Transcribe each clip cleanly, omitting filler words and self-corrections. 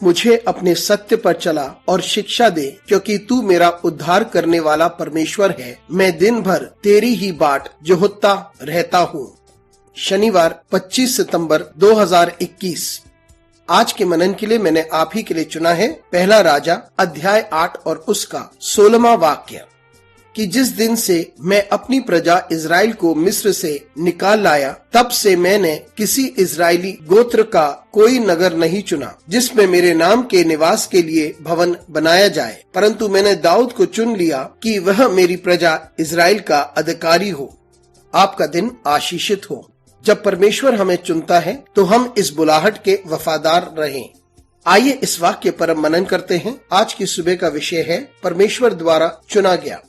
मुझे अपने सत्य पर चला और शिक्षा दे, क्योंकि तू मेरा उद्धार करने वाला परमेश्वर है। मैं दिन भर तेरी ही बाट जोहता रहता हूँ। शनिवार 25 सितंबर 2021। आज के मनन के लिए मैंने आप ही के लिए चुना है पहला राजा अध्याय 8 और उसका 16वां वाक्य, कि जिस दिन से मैं अपनी प्रजा इज़राइल को मिस्र से निकाल लाया, तब से मैंने किसी इज़राइली गोत्र का कोई नगर नहीं चुना जिसमें मेरे नाम के निवास के लिए भवन बनाया जाए, परंतु मैंने दाऊद को चुन लिया कि वह मेरी प्रजा इज़राइल का अधिकारी हो। आपका दिन आशीषित हो। जब परमेश्वर हमें चुनता है तो हम इस बुलाहट के वफादार रहें। आइए इस वाक्य पर मनन करते हैं। आज की सुबह का विषय है परमेश्वर द्वारा चुना गया।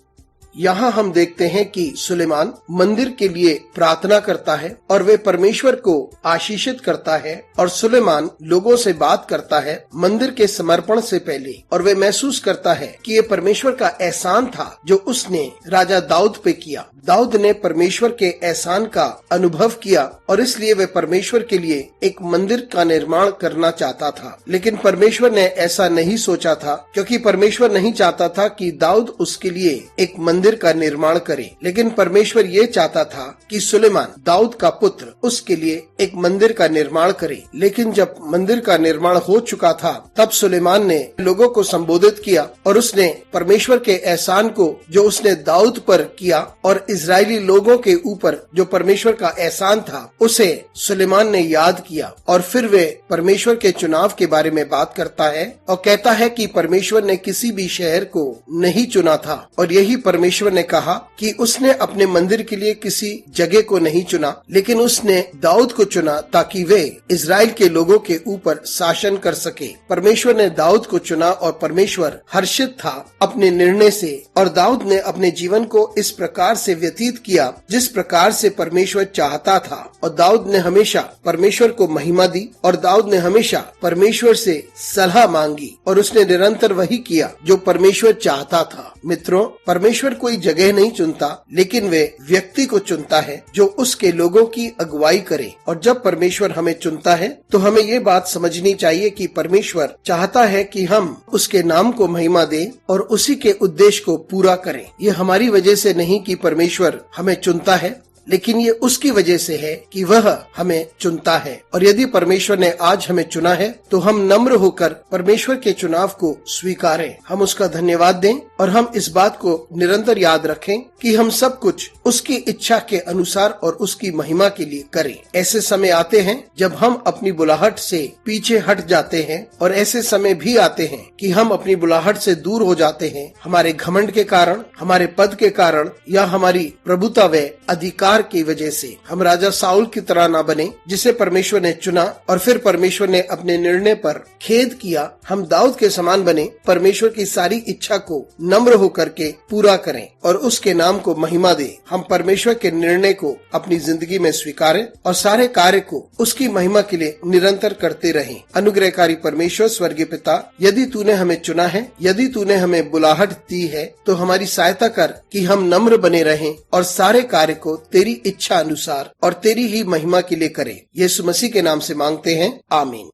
यहाँ हम देखते हैं कि सुलेमान मंदिर के लिए प्रार्थना करता है और वे परमेश्वर को आशीषित करता है, और सुलेमान लोगों से बात करता है मंदिर के समर्पण से पहले, और वे महसूस करता है कि ये परमेश्वर का एहसान था जो उसने राजा दाऊद पे किया। दाऊद ने परमेश्वर के एहसान का अनुभव किया और इसलिए वे परमेश्वर के लिए एक मंदिर का निर्माण करना चाहता था, लेकिन परमेश्वर ने ऐसा नहीं सोचा था, क्योंकि परमेश्वर नहीं चाहता था कि दाऊद उसके लिए एक मंदिर का निर्माण करे, लेकिन परमेश्वर ये चाहता था कि सुलेमान दाऊद का पुत्र उसके लिए एक मंदिर का निर्माण करे। लेकिन जब मंदिर का निर्माण हो चुका था, तब सुलेमान ने लोगों को संबोधित किया और उसने परमेश्वर के एहसान को जो उसने दाऊद पर किया और इजरायली लोगों के ऊपर जो परमेश्वर का एहसान था, उसे सुलेमान ने याद किया। और फिर वे परमेश्वर के चुनाव के बारे में बात करता है और कहता है कि परमेश्वर ने किसी भी शहर को नहीं चुना था, और यही परमेश्वर ने कहा कि उसने अपने मंदिर के लिए किसी जगह को नहीं चुना, लेकिन उसने दाऊद को चुना ताकि वे इजराइल के लोगों के ऊपर शासन कर सके। परमेश्वर ने दाऊद को चुना और परमेश्वर हर्षित था अपने निर्णय से, और दाऊद ने अपने जीवन को इस प्रकार से व्यतीत किया जिस प्रकार से परमेश्वर चाहता था। और दाऊद ने हमेशा परमेश्वर को महिमा दी, और दाऊद ने हमेशा परमेश्वर से सलाह मांगी, और उसने निरंतर वही किया जो परमेश्वर चाहता था। मित्रों, परमेश्वर कोई जगह नहीं चुनता, लेकिन वे व्यक्ति को चुनता है जो उसके लोगों की अगुवाई करे। और जब परमेश्वर हमें चुनता है तो हमें ये बात समझनी चाहिए कि परमेश्वर चाहता है कि हम उसके नाम को महिमा दें और उसी के उद्देश्य को पूरा करें। ये हमारी वजह से नहीं कि परमेश्वर हमें चुनता है, लेकिन ये उसकी वजह से है कि वह हमें चुनता है। और यदि परमेश्वर ने आज हमें चुना है तो हम नम्र होकर परमेश्वर के चुनाव को स्वीकारें, हम उसका धन्यवाद दें, और हम इस बात को निरंतर याद रखें कि हम सब कुछ उसकी इच्छा के अनुसार और उसकी महिमा के लिए करें। ऐसे समय आते हैं जब हम अपनी बुलाहट से पीछे हट जाते हैं, और ऐसे समय भी आते हैं कि हम अपनी बुलाहट से दूर हो जाते हैं, हमारे घमंड के कारण, हमारे पद के कारण, या हमारी प्रभुता व अधिकार की वजह से। हम राजा साउल की तरह ना बने जिसे परमेश्वर ने चुना और फिर परमेश्वर ने अपने निर्णय पर खेद किया। हम दाऊद के समान बने, परमेश्वर की सारी इच्छा को नम्र होकर के पूरा करें और उसके नाम को महिमा दें। हम परमेश्वर के निर्णय को अपनी जिंदगी में स्वीकारें और सारे कार्य को उसकी महिमा के लिए निरंतर करते रहें। अनुग्रहकारी परमेश्वर स्वर्गीय पिता, यदि तूने हमें चुना है, यदि तूने हमें बुलाहट दी है, तो हमारी सहायता कर कि हम नम्र बने रहें और सारे कार्य को तेरी इच्छा अनुसार और तेरी ही महिमा के लिए करें। यीशु मसीह के नाम से मांगते हैं, आमीन।